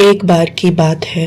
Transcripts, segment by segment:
एक बार की बात है,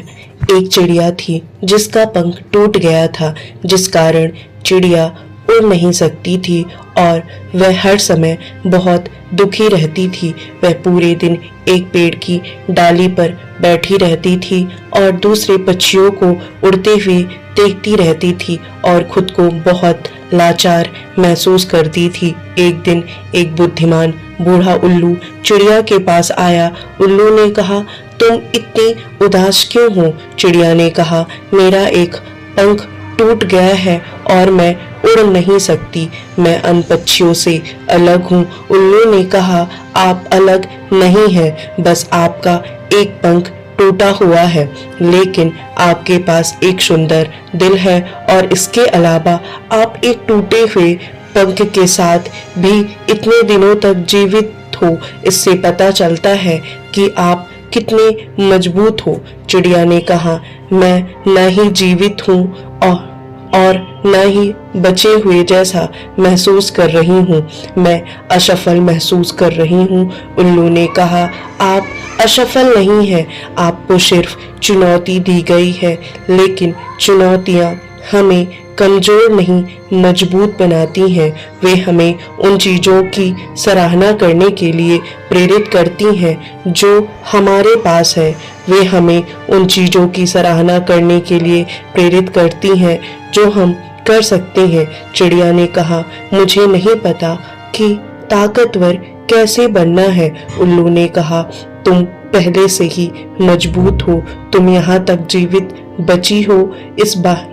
एक चिड़िया थी जिसका पंख टूट गया था, जिस कारण चिड़िया उड़ नहीं सकती थी और वह हर समय बहुत दुखी रहती थी। वह पूरे दिन एक पेड़ की डाली पर बैठी रहती थी और दूसरे पक्षियों को उड़ते हुए देखती रहती थी और खुद को बहुत लाचार महसूस करती थी। एक दिन एक बुद्धिमान बूढ़ा उल्लू चिड़िया के पास आया। उल्लू ने कहा, तुम इतनी उदास क्यों हो? चिड़िया ने कहा, मेरा एक पंख टूट गया है और मैं उड़ नहीं सकती, मैं अन्य पक्षियों से अलग हूँ। उल्लू ने कहा, आप अलग नहीं हैं, बस आपका एक पंख टूटा हुआ है, लेकिन आपके पास एक सुंदर दिल है और इसके अलावा आप एक टूटे हुए पंख के साथ भी इतने दिनों तक जीवित हो। इससे पता चलता है कि आप कितने मजबूत हो। चिड़िया ने कहा, मैं न ही जीवित हूँ और न ही बचे हुए जैसा महसूस कर रही हूँ, मैं असफल महसूस कर रही हूँ। उल्लू ने कहा, आप असफल नहीं हैं, आपको सिर्फ चुनौती दी गई है, लेकिन चुनौतियाँ हमें कमजोर नहीं मजबूत बनाती हैं। वे हमें उन चीज़ों की सराहना करने के लिए प्रेरित करती हैं जो हमारे पास है। वे हमें उन चीज़ों की सराहना करने के लिए प्रेरित करती हैं जो हम कर सकते हैं। चिड़िया ने कहा, मुझे नहीं पता कि ताकतवर कैसे बनना है। उल्लू ने कहा, तुम पहले से ही मजबूत हो, तुम यहाँ तक जीवित बची हो,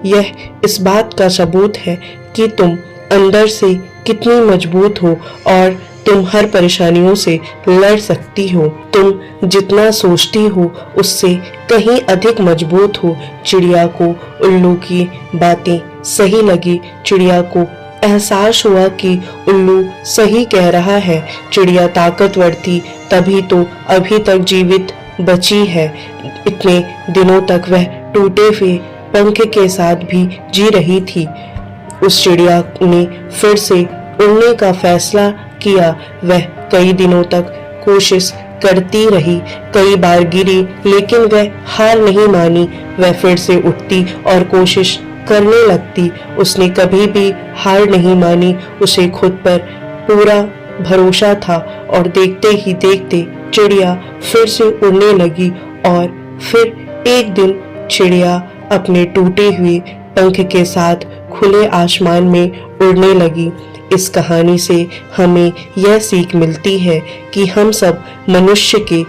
यह इस बात का सबूत है कि तुम अंदर से कितनी मजबूत हो और तुम हर परेशानियों से लड़ सकती हो। तुम जितना सोचती हो उससे कहीं अधिक मजबूत हो। चिड़िया को उल्लू की बातें सही लगी। चिड़िया को एहसास हुआ कि उल्लू सही कह रहा है। चिड़िया ताकतवर थी, तभी तो अभी तक जीवित बची है। इतने दिनों तक वह टूटे हुए पंख के साथ भी जी रही थी। उस चिड़िया ने फिर से उड़ने का फैसला किया। वह कई दिनों तक कोशिश करती रही, कई बार गिरी, लेकिन वह हार नहीं मानी। वह फिर से उठती और कोशिश करने लगती। उसने कभी भी हार नहीं मानी। उसे खुद पर पूरा भरोसा था और देखते ही देखते चिड़िया फिर से उड़ने लगी। और फिर एक दिन चिड़िया अपने टूटे हुए पंख के साथ खुले आसमान में उड़ने लगी। इस कहानी से हमें यह सीख मिलती है कि हम सब मनुष्य के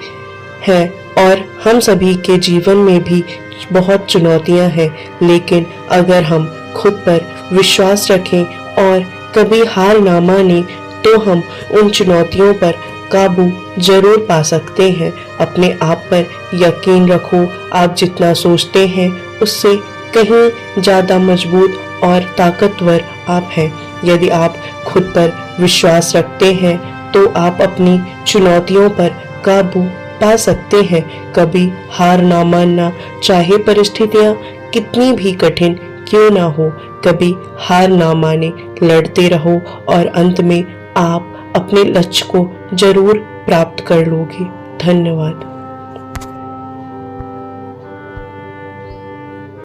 हैं और हम सभी के जीवन में भी बहुत चुनौतियां हैं, लेकिन अगर हम खुद पर विश्वास रखें और कभी हार ना माने तो हम उन चुनौतियों पर काबू जरूर पा सकते हैं। अपने आप पर यकीन रखो। आप जितना सोचते हैं उससे कहीं ज़्यादा मजबूत और ताकतवर आप हैं। यदि आप खुद पर विश्वास रखते हैं तो आप अपनी चुनौतियों पर काबू पा सकते हैं। कभी हार ना मानना, चाहे परिस्थितियाँ कितनी भी कठिन क्यों ना हो, कभी हार ना माने, लड़ते रहो और अंत में आप अपने लक्ष्य को जरूर प्राप्त कर लोगे। धन्यवाद।